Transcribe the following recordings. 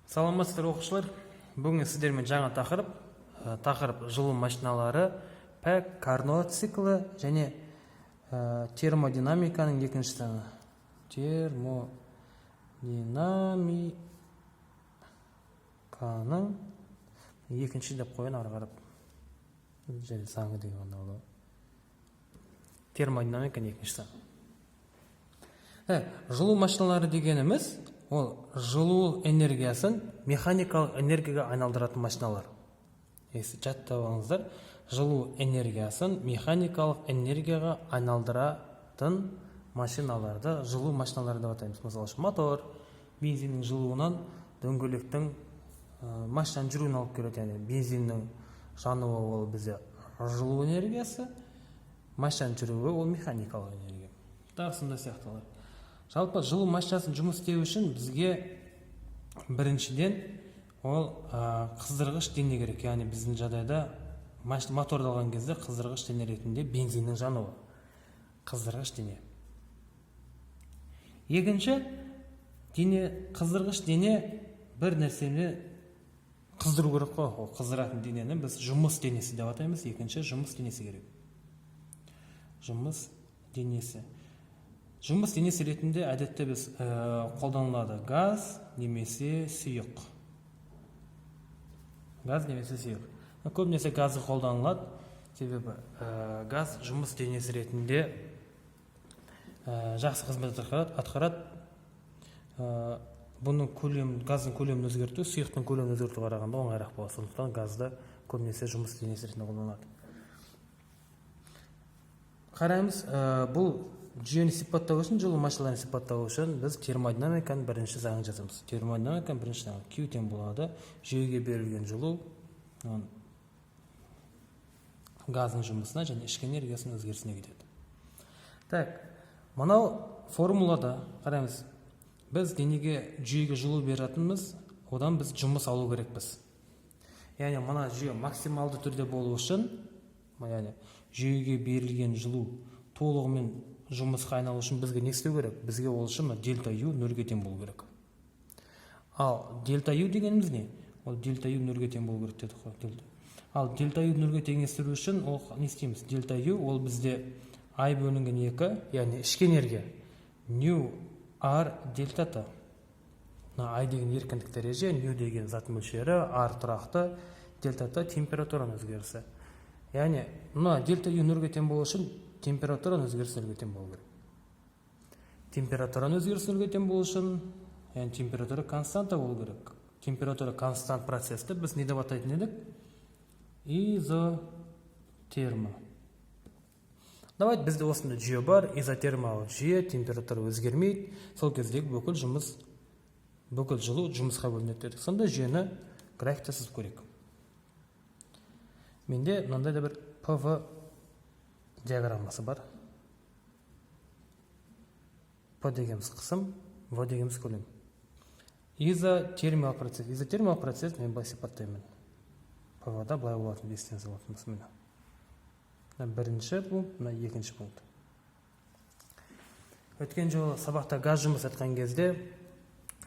Саламатсыздар оқушылар. Бүгін сіздермен жаңа тақырып жылу машиналары, пәк, Карнот циклі және термодинамиканың екінші саны. Термодинамиканың екінші деп қойын ары қарап. Және заңы деген ол. Термодинамиканың екінші саны. Жылу машиналары дегеніміз ол жылу энергиясын механикалық энергияға айналдыратын машиналар. Жаттап алыңыздар, жылу энергиясын механикалық энергияға айналдыратын машиналарды жылу машиналары деп атаймыз. Мысалы, мотор бензиннің жылуынан дөңгелектің машинаның жүруін алып келеді. Яғни бензиннің жануы ол бізде жылу энергиясы, машинаның жүруі ол механикалық энергия. Тағысында сияқтылар. Жалпы жылу машинасын жұмыс істеу үшін бізге біріншіден ол қыздырғыш дене керек. Яғни біздің жағдайда моторды алған кезде қыздырғыш дене ретінде бензиннің жануы қыздырғыш дене. Екінші қыздырғыш дене бір нәрсені қыздыру керек қой. Ол қыздыратын денені біз жұмыс денесі деп атаймыз. Екінші жұмыс денесі керек. Жұмыс денесі. Жұмыс денесі ретінде әдетте біз қолданылады газ немесе сұйық. Газ немесе сұйық. Көбінесе газы қолданылады, себебі газ жұмыс денесі ретінде жақсы қызмет атқарады. Бұның газдың көлемін өзгерту, сұйықтың көлемін өзгерту қарағанда оңайырақ болады. Сондықтан газды көбінесе жұмыс денесі ретінде қолданылады. Қараймыз, бұл жүйені сипаттау үшін, жылу машиналарын сипаттау үшін біз термодинамиканың бірінші заңын жазамыз. Термодинамиканың бірінші заңы Q тең болады. Жүйеге берілген жылу газдың жұмысына және ішкі энергиясының өзгерісіне кетеді. Так, мынау формулада қараймыз. Біз денеге жүйеге жылу беретініміз, одан біз жұмыс алу керекпіз. Яғни мына жүйе максималды түрде болу үшін, яғни жүйеге берілген жылу толығымен жұмысқа айналу үшін бізге не істеу керек? Бізге ол үшін дельта U нөлге тең болу керек. Ал дельта U дегеніміз не? Ол дельта U нөлге тең болу керек дедік қой. Ал дельта U нөлге теңестіру үшін ол не істейміз? Дельта U ол бізде I бөлінген 2, яғни ішкі энергия. Nu R дельта T. I деген еркіндік дәреже, Nu деген зат мөлшері, R тұрақты, дельта T температураның өзгерісі. Яғни дельта U нөлге тең болу үшін температураның өзгерісі нөлге тең болу керек. Температураның өзгерісі нөлге тең болу үшін, яғни температура константа болу керек. Температура констант процесті біз не деп атайтын едік? Изотерма. Давайте бізде осында жүйе бар, изотермалық жүйе, температура өзгермейді. Сол кездегі бүкіл жылу жұмысқа бөлінеді дедік. Сонда жүйені графикта сызып көрейік. Менде мынандай да бір PV диаграммасы бар. P дегеніміз қысым, V дегеніміз көлем. Изотермиялық процесс. Изотермиялық процесс мен былай сипаттаймын. PV-да былай болатын бестен салатымыз міне. Бірінші пункт, екінші пункт. Өткен жолы сабақта газ жұмыс атқан кезде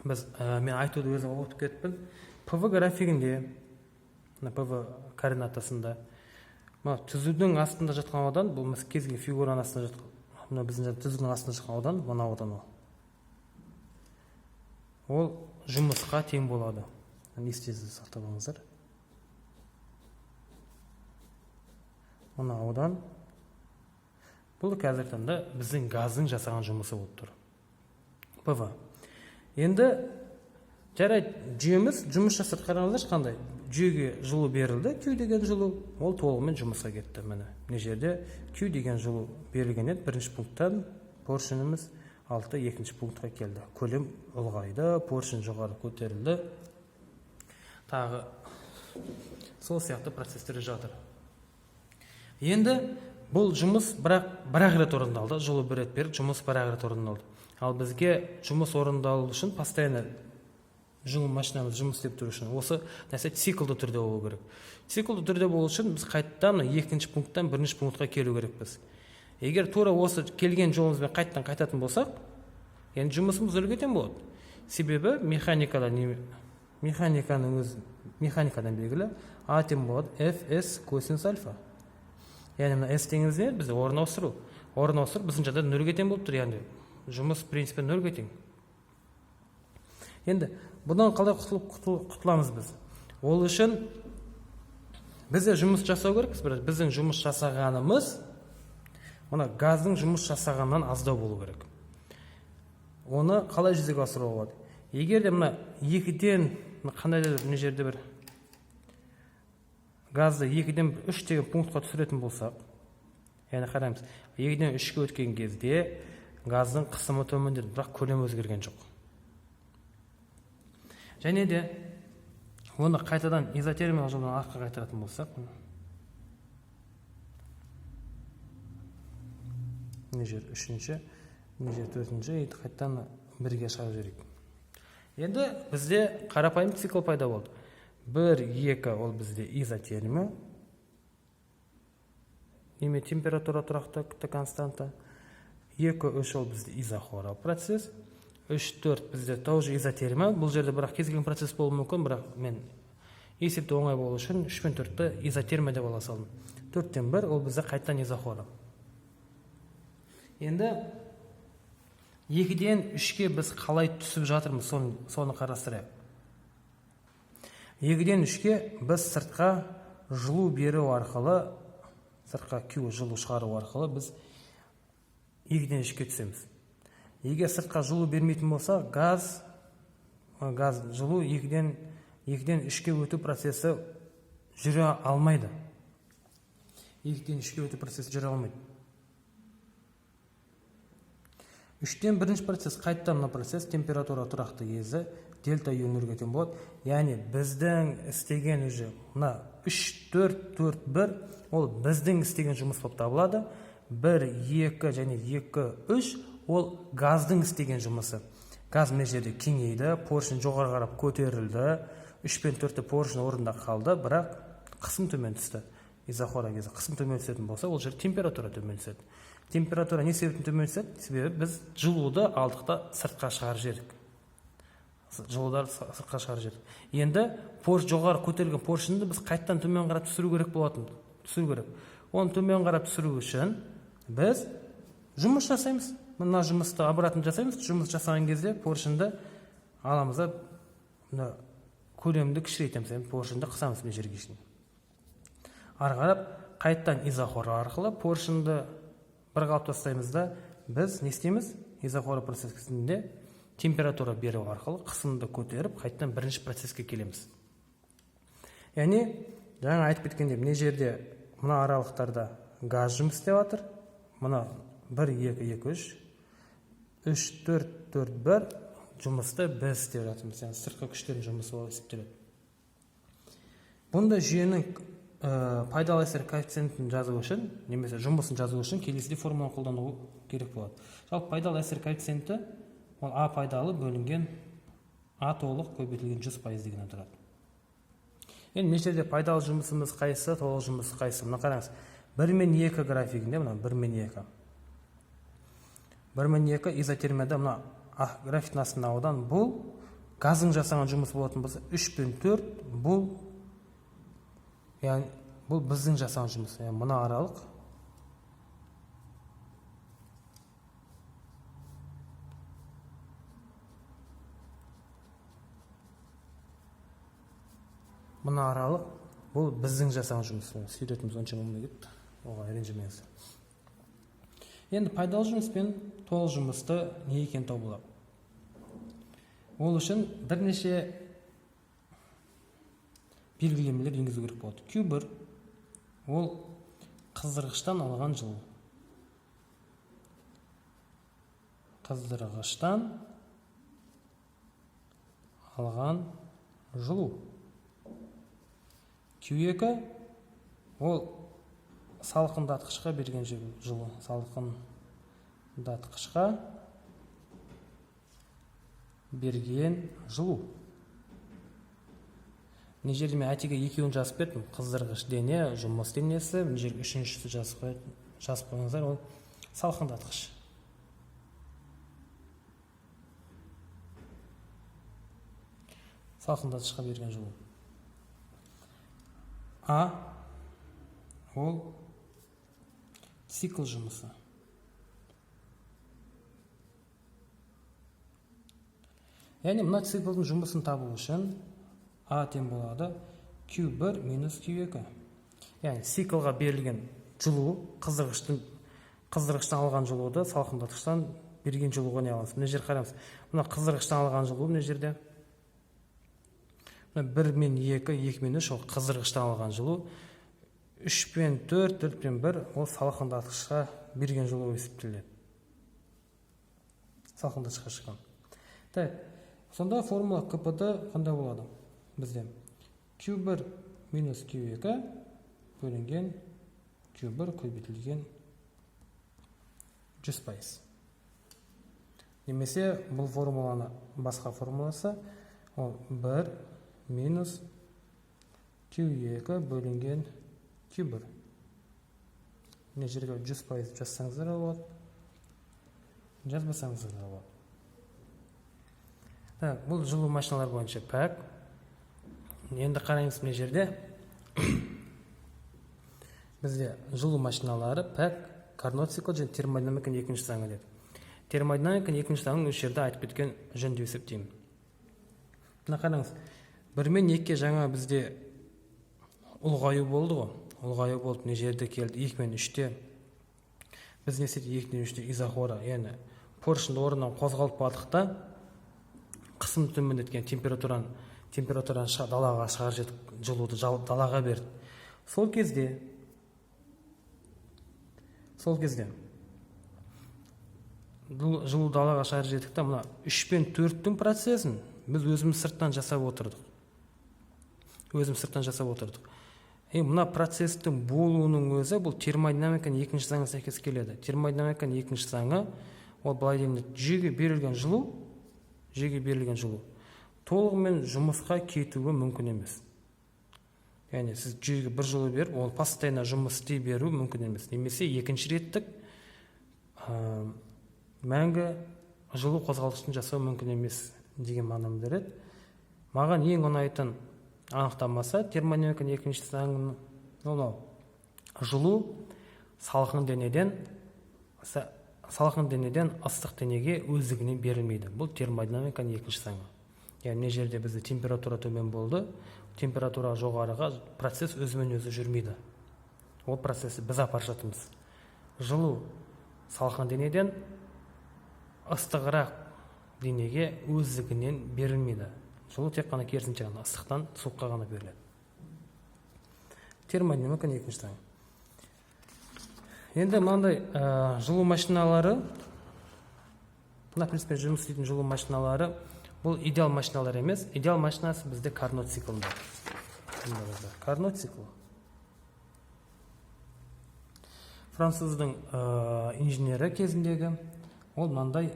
мен айтуды өзім ұмытып кетіппін. PV графигінде, PV координатасында түзудің астында жатқан аудан, бұл кез келген фигураның астында жатқан, біздің түзудің астында жатқан аудан, мына аудан ол жұмысқа тең болады. Не істейсіз сақтап алыңыздар. Мына аудан бұл қазіргі таңда біздің газдың жасаған жұмысы болып тұр. PV. Енді жарайды, жүйеміз жұмыс жасап қараңыздар қандай? Жүйеге жылу берілді, Q деген жылу, ол толығымен жұмысқа кетті. Міне жерде Q деген жылу берілген еді, бірінші пункттан поршеніміз 6, екінші пунктқа келді. Көлем ұлғайды, поршен жоғары көтерілді. Тағы сол сияқты процестер жатыр. Енді бұл жұмыс бір-ақ рет орындалды, жылу бір рет беріп, жұмыс бір-ақ рет орындалды. Ал бізге жұмыс орындалу үшін постоянно жылу машинамыз жұмыс істеп тұру үшін осы нәрсе циклды түрде болу керек. Циклды түрде болу үшін біз қайттан екінші пункттан бірінші пунктқа келу керекпіз. Егер тура осы келген жолымызбен қайтатын болсақ, енді жұмысымыз нөлге тең болады. Себебі механикада механикадан белгілі а тең болады fs косинус альфа. Яғни мына s теңіз не бізде орын ауыстыру біздің жағдайда нөлге тең болып тұр, яғни жұмыс принципі нөлге тең. Енді бұдан қалай құтыламыз біз? Ол үшін бізде жұмыс жасау керекпіз, біздің жұмыс жасағанымыз мына газдың жұмыс жасағаннан аздау болу керек. Оны қалай жүзеге асыруға болады? Егер де мына екіден қандай да мына жерде бір газды 2-ден 3 деген пунктқа түсіретін болсақ, яғни қараймыз, 2-ден 3-ке өткен кезде газдың қысымы төмендеді, бірақ көлемі өзгерген жоқ. Және де оны қайтадан изотермиялық жолдан артқа қайтаратын болсақ, мына жер 3-ші, мына жер 4-ші, қайтадан 1-ге шығарып жіберейік. Енді бізде қарапайым цикл пайда болды. 1-2 ол бізде изотермия, температура тұрақты константа. 2-3 ол бізде изохора процесс. 3-4 бізде тоже изотермия. Бұл жерде бірақ кез келген процесс болуы мүмкін, бірақ мен есепті оңай болу үшін 3 пен 4-ті изотермия деп ала салдым. 4-тен 1 ол бізде қайттан изохора. Енді 2-ден 3-ке біз қалай түсіп жатырмыз, соны қарастырайық. 2-ден 3-ке біз сыртқа жылу беру арқылы, сыртқа Q жылу шығару арқылы біз 2-ден 3-ке түсеміз. Егер сыртқа жылу бермейтін болса, газ жылу 2-ден 3-ке өту процесі жүре алмайды. 2-ден 3-ке өту процесі жүре алмайды. 3-тен 1-ші процесс қайттан мына процесс температура тұрақты кезі дельта U нөлге тең болады. Яғни біздің істеген уже мына 3-4-4-1 ол біздің істеген жұмыс болып табылады. 1-2 және 2-3 ол газдың істеген жұмысы. Газ мына жерде кеңейді, поршень жоғары қарап көтерілді, 3 пен 4 поршень орында қалды, бірақ қысым төмен түсті. Изохора кезі қысым төмен түсетін болса, ол жер температура төмен түседі. Температура не себептен төмен түседі? Себебі біз жылуды алдықта сыртқа шығарып жібердік. Енді жоғары көтерілген поршенді біз қайттан төмен қарап түсіру керек болатын. Оны төмен қарап түсіру үшін біз жұмыс жасаймыз. Мына жұмысты обратно жасаймыз. Жұмыс жасаған кезде поршенді аламыз да көлемді кішірейтеміз, поршенді қысамыз мына жерге шейін. Ары қарап қайттан изохора арқылы поршенді бір қалып тастаймыз да біз не істейміз? Изохора процесінде температура беру арқылы қысымды көтеріп, қайттан бірінші процеске келеміз. Яғни, жаңа айтып кеткенде, мына жерде мына аралықтарда газ жұмыс істеп жатыр. Мына 1-2-2-3, 3-4-4-1 жұмысты біз істеп жатырмыз. Яғни сыртқы күштердің жұмысы болып есептеледі. Бұнда жүйенің пайдалы әсер коэффициентін жазу үшін, немесе жұмысын жазу үшін келесідей формуланы қолдану керек болады. Жалпы пайдалы әсер коэффициенті ол А пайдалы бөлінген А толық көбейтілген 100% дегеннен тұрады. Енді мына жерде пайдалы жұмысымыз қайсы, толық жұмыс қайсы? Мына қараңыз. 1 мен 2 графигінде, мына 1 мен 2. 1 мен 2 изотермияда мына графиктің астында аудан бұл газдың жасаған жұмысы болатын болса, 3 пен 4 бұл яғни бұл біздің жасаған жұмыс. Мына аралық бұл біздің жасаған жұмыс. Сүйретіміз онша болмай кетті. Оған ренжімеңіз. Енді пайдалы жұмыс пен толық жұмысты не екенін тауып алайық. Ол үшін бірнеше белгілемелер енгізу керек болады. Q1 ол қыздырғыштан алған жылу. Қыздырғыштан алған жылу. Q2 ол салқындатқышқа берген жылу. Салқындатқышқа берген жылу. Мына жерде мен әтеге екеуін жазып бердім. Қыздырғыш дене, жұмыс денесі. Мына жерге үшіншісі жазып қойыңыздар, ол салқындатқыш. салқындатқышқа берген жылу. А ол цикл жұмысы. Яғни мына циклдың жұмысын табу үшін А тең болады Q1 минус Q2. Яғни циклға берілген жылу, қыздырғыштан алған жылуды салқындатқыштан берген жылуға не аламыз? Мына жер қараңыз. Мына қыздырғыштан алған жылу мына жерде. Мына 1 мен 2, 2 мен 3 ол қыздырғыштан алған жылу. 3 пен 4, 4 пен 1 ол салқындатқышқа берген жылу есептеледі. Салқындатқышқа шыққан. Так, сонда формула КП-ді қандай болады? Бізде Q1 минус Q2 бөлінген Q1 көбейтілген 100%. Немесе бұл формуланы басқа формуласы ол 1 минус Q2 бөлінген Q1. Мына жерге 100% жазсаңыздар болады. Жазбасаңыздар болады. Так, бұл жылу машиналар бойынша пәк. Енді қараймыз мына жерде. Бізде жылу машиналары пәк, Карнот циклы және термодинамиканың екінші заңы деді. Термодинамиканың екінші заңын осы жерде айтып кеткен жөн деп есептеймін. Мына қараңыз. 1 мен 2-ке жаңа бізде ұлғаю болды ғой. Ұлғаю болды, мына жерде келді 2 мен 3-те. Біз не істедік 2 мен 3-те изохора, яғни поршынды орнынан қозғалып бардық та, қысым төмендеткен температураны далаға шығарып жетіп жылуды далаға берді. Сол кезде жылу далаға шығарып жеттік та, мына 3 пен 4-тің процесін біз өзіміз сырттан жасап отырдық. Мына процестің болуының өзі бұл термодинамиканың екінші заңына сәйкес келеді. Термодинамиканың екінші заңы ол былай деймін, жүйеге берілген жылу толығымен жұмысқа кетуі мүмкін емес. Яғни сіз жүйеге бір жылу беріп, ол постоянно жұмыс істей беру мүмкін емес. Немесе екінші реттік мәңгі жылу қозғалғышын жасау мүмкін емес деген мағынаны береді. Маған ең ұнайтын анықтамасы термодинамиканың екінші заңының жылу салқын денеден ыстық денеге өздігінен берілмейді. Бұл термодинамиканың екінші заңы. Яғни мына жерде бізде температура төмен болды, температура жоғарыға процесс өзімен өзі жүрмейді. Ол процесті біз апарып жатырмыз. Жылу салқын денеден ыстығырақ денеге өздігінен берілмейді. Жылу тек қана керісінше ғана ыстықтан суыққа ғана беріледі. Термодинамиканың екінші заңы. Енді мынандай жылу машиналары, мына принциппен жұмыс істейтін жылу машиналары, бұл идеал машиналар емес. Идеал машинасы бізде Карнот циклында. Карнот циклы. Француздың инженері кезіндегі ол мынандай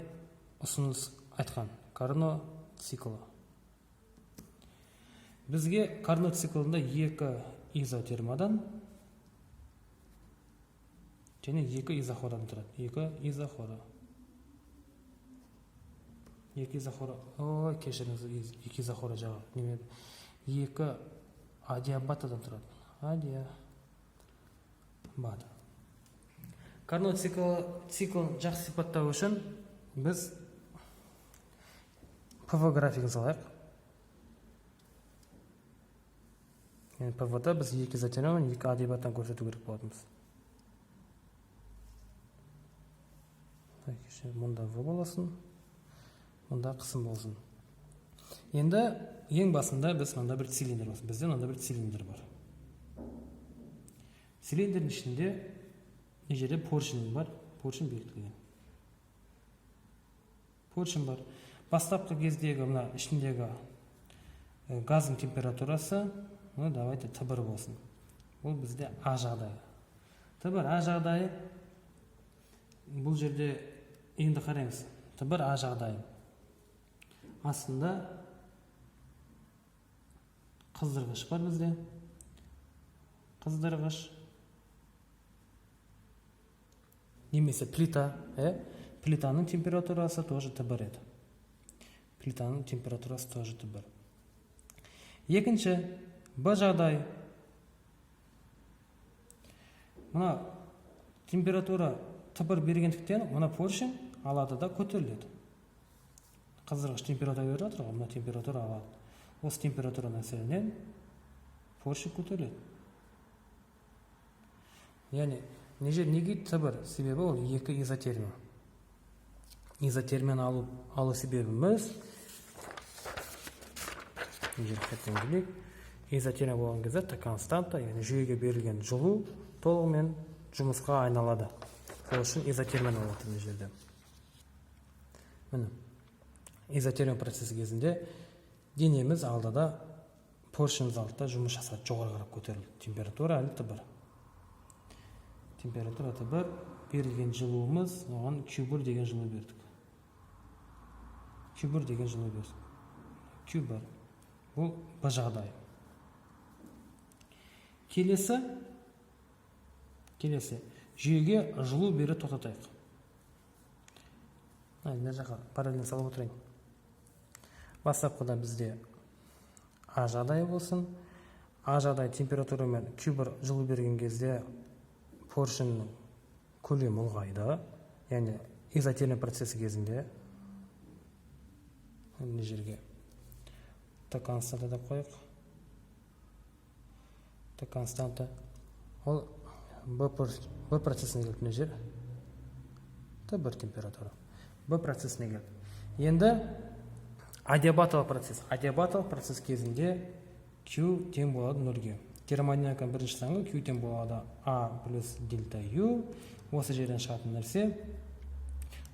ұсыныс айтқан. Карнот циклы. Бізге Карнот циклында 2 изотермадан және 2 изохорадан тұрады. 2 изохора, кешіріңіз, 2 изохора жағы. 2 адиабатадан тұрады. Адиабата. Карнот циклын жақсы сипаттау үшін біз ПВ графигін салайық. ПВ-да біз 2 изотермадан 2 адиабатадан көрсету керек болатынбыз. Мұнда В боласын, мұнда қысым болсын. Енді ең басында біз мында бір цилиндр болсын. Бізде мында бір цилиндр бар. Цилиндрдің ішінде не жерде поршень бар, поршень бекітілген. Поршень бар. Бастапқы кездегі мына ішіндегі газдың температурасы, давайте Т1 болсын. Бұл бізде А жағдайы. Т1 А жағдайы. Бұл жерде енді қараңыз. Т1 А жағдайы. Астында қыздырғыш бар бізде. Қыздырғыш. Немесе плита. Плитаның температурасы тоже Т1 еді. Плитаның температурасы тоже Т1. Екінші, Б жағдай. Мына температура Т1 бергендіктен, мына поршень алады да көтеріледі. Қыздырғыш температура беріп жатыр ғой, мына температура алады. Осы температура әсерінен поршень көтеріледі. Яғни, неге Т1? Себебі ол 2 изотермия. Изотермияны алу себебіміз, изотермия болған кезде Т константа, яғни жүйеге берілген жылу толығымен жұмысқа айналады. Сол үшін изотермияны алады мына жерде. Міне, изотермия процесі кезінде денеміз алдыда, поршеніміз алдыда жұмыс жасады, жоғары қарап көтерілді. Температура әлі Т1. Температура Т1, берілген жылуымыз, оған Q1 деген жылу бердік. Q1 деген жылу бердік. Q1. Бұл Б жағдай. Келесі, жүйеге жылу бері тоқтатайық. Мына жаққа параллельно салып отырайын. Бастапқыда бізде А жағдай болсын. А жағдай температурамен Q1 жылу берген кезде поршеннің көлемі ұлғайды. Яғни изотермия процесі кезінде мына жерге Т константа деп қойық. Т константа ол Б процесіне келіп мына жер Т1 температура. Б процесіне келіп. Енді адиабаталық процесс. Адиабаталық процесс кезінде Q тең болады 0-ге. Термодинамиканың бірінші заңы Q тең болады А плюс дельта U. Осы жерден шығатын нәрсе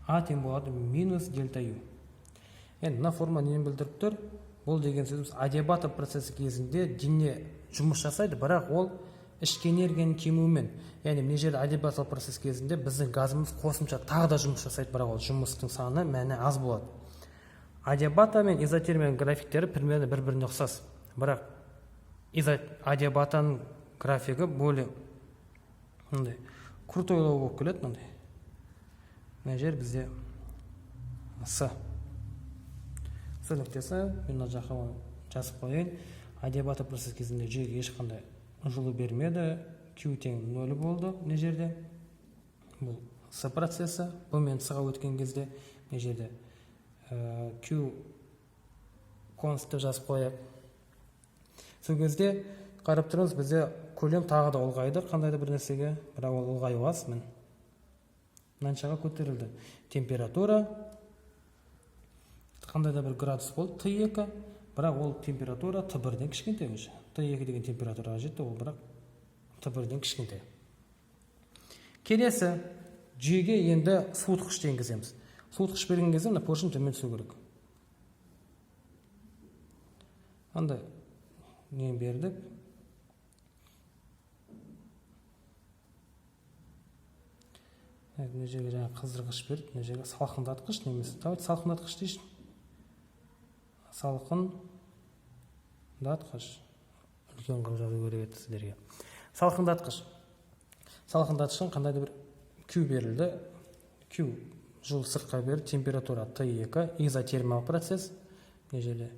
А тең болады минус дельта U. Енді мына форма нені білдіріп тұр? Бұл деген сөзіміз адиабаталық процесі кезінде дене жұмыс жасайды, бірақ ол ішкі энергияның кемуімен. Яғни мына жерде адиабаталық процесс кезінде біздің газымыз қосымша тағы да жұмыс жасайды, бірақ ол жұмыстың саны мәні аз болады. Адиабата мен изотермияның графиктері примерно бір-біріне ұқсас. Бірақ адиабатаның графигі более крутойлау болып келеді. Мына жер бізде С. С нүктесі, мен мына жаққа жазып қойайын. Адиабата процесс кезінде жүйеге ешқандай жылу бермеді. Q тең 0 болды мына жерде. Бұл С процесі. Бұл мен С-ға өткен кезде мына жерде Q констант жазып қояйық. Сол кезде қарап тұрыңыз, бізде көлем тағы да ұлғайды қандай да бір нәрсеге, бірақ ол ұлғаю аз. Мынаншаға көтерілді. Температура қандай да бір градус болды, Т2, бірақ ол температура Т1-ден кішкентай уже. Т2 деген температураға жетті, ол бірақ Т1-ден кішкентай. Келесі, жүйеге енді суытқышты енгіземіз. Суытқыш берген кезде мына поршень төмен түсу керек. Андай не бердік? Мына жерге жаңа қыздырғыш бердік, мына жерге салқындатқыш немесе. Давайте салқындатқыш дейшін. Салқындатқыш. Үлкен қылып жазу керек еді сіздерге. Салқындатқыш. Салқындатқыштың қандай да бір Q берілді. Q жыл сыртқа берді, температура Т2, изотермиялық процесс. Мына жерде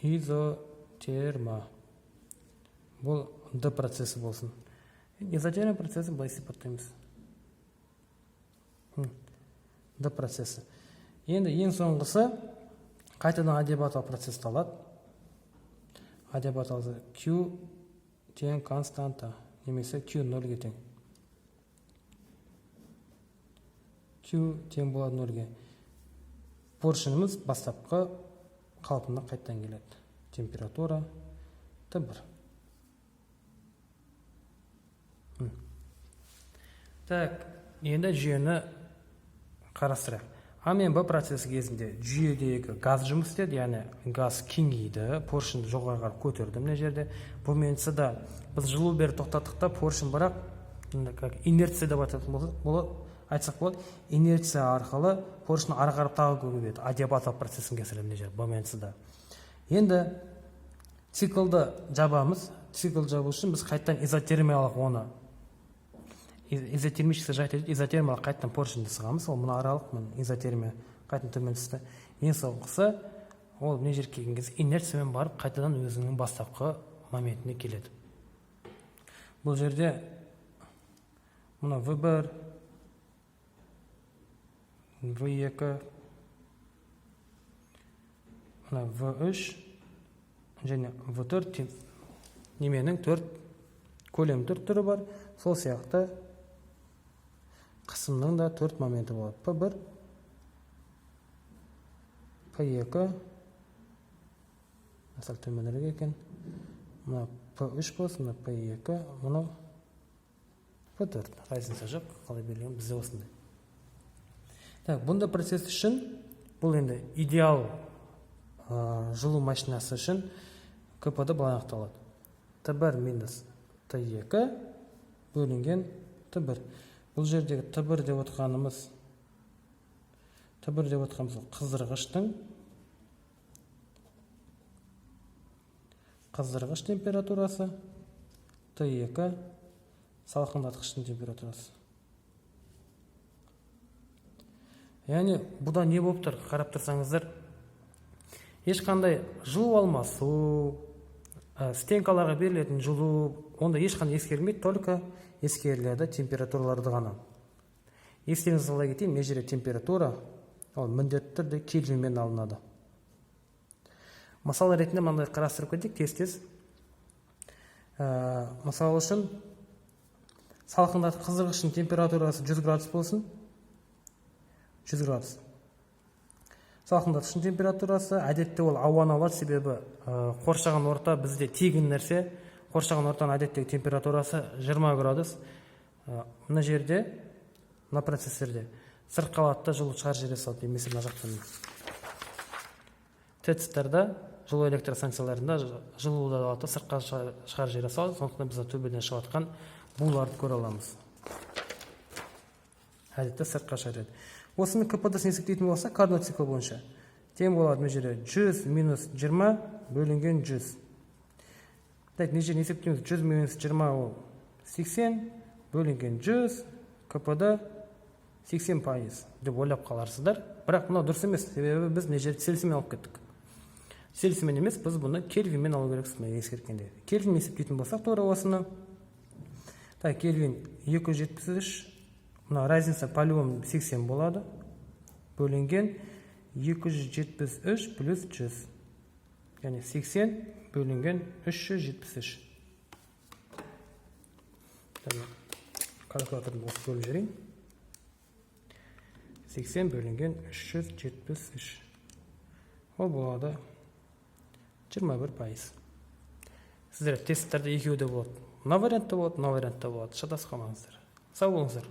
изотерма. Бұл Д процесі болсын. Изотермия процесі былай сипаттаймыз. Д процесі. Енді ең соңғысы қайтадан адиабаталық процесс алады. Адиабаталық Q тең константа, немесе Q 0-ге тең. Q тең болады 0-ге. Поршеніміз бастапқы қалпына қайттан келеді. Температура Т1. Так, енді жүйені қарастырайық. А мен Б процесі кезінде жүйедегі газ жұмыс істеді, яғни газ кеңейді, поршенді жоғары қарап көтерді мына жерде. Бұл мен С-да біз жылу беріп тоқтаттық та, поршень бірақ инерция деп айтсақ болады, инерция арқылы поршень ары қарап тағы көбейеді. Адиабаталық процесін кесірі мына жер Б мен С-да. Енді циклды жабамыз. Цикл жабу үшін біз қайттан изотермиялық оны изотермический жайтайды, изотермиялық қайттан поршенді сығамыз. Ол мұны аралық изотермия қайттан төмен түсті. Ең соңғысы ол мына жерге келген кезде инерциямен барып қайтадан өзінің бастапқы моментіне келеді. Бұл жерде мына V1, V2, мына V3 және V4 неменің көлем 4 түрі бар. Сол сияқты қысымның да 4 моменті болады. P1, P2, мысалы төменірек екен. Мына P3 болсын, мына P2, мұны P4. Разница жоқ, қалай берілген бізде осындай. Бұнда процесс үшін, бұл енді идеал жылу машинасы үшін КП-ді былай анықталады. Т1 минус Т2 бөлінген Т1. Бұл жердегі Т1 деп отқанымыз қыздырғыш температурасы, Т2 салқындатқыштың температурасы. Яғни бұда не болып тұр? Қарап тұрсаңыздар, ешқандай жылу алмасу, стенкаларға берілетін жылу, онда ешқандай ескерілмейді, только ескеріледі температураларды ғана. Естеріңізге сала кетейін, мына жерде температура, ол міндетті түрде кельвинмен алынады. Мысал ретінде мынандай қарастырып кетейік, тез-тез. Мысал үшін, салқындатқыш қыздырғыштың температурасы 100 градус болсын, 100 градус. Салқындатқыштың температурасы, әдетте ол ауаны алады, себебі қоршаған орта бізде тегін нәрсе. Қоршаған ортаның әдеттегі температурасы 20 градус. Мына жерде, мына процессорде сырт қабатта жылу шығар жерге салады, немесе мына жақтан. ТЭЦ-тарда, жылу электростанцияларында жылуды алады, сыртқа шығар жерге салады, сондықтан біз төбеден шығатқан буларды көре аламыз. Әдетте сыртқа шығарады. Осының КП-ді есептейтін болса, Карнот цикл бойынша тең болады мына жерде 100 минус 20 бөлінген 100. Мына жерде есептейміз, 100 минус 20 ол 80 бөлінген 100, КП-ді 80% деп ойлап қаларсыздар. Бірақ мынау дұрыс емес, себебі біз мына жерде цельсиямен алып кеттік. Цельсиямен емес, біз бұны кельвинмен алу керекпіз, мына ескерткенде. Кельвин есептейтін болсақ, тура осыны. Кельвин 273, мына разница по-любому 80 болады. Бөлінген 273 плюс 100. Яғни 80 бөлінген 373. Калькуляторды осы бөліп жүрейін. 80 бөлінген 373. Ол болады 21%. Сіздер тесттерде екеуі де болады. Мына вариантта болады, мына вариантта болады. Шатасып қалмаңыздар. Сау болыңыздар.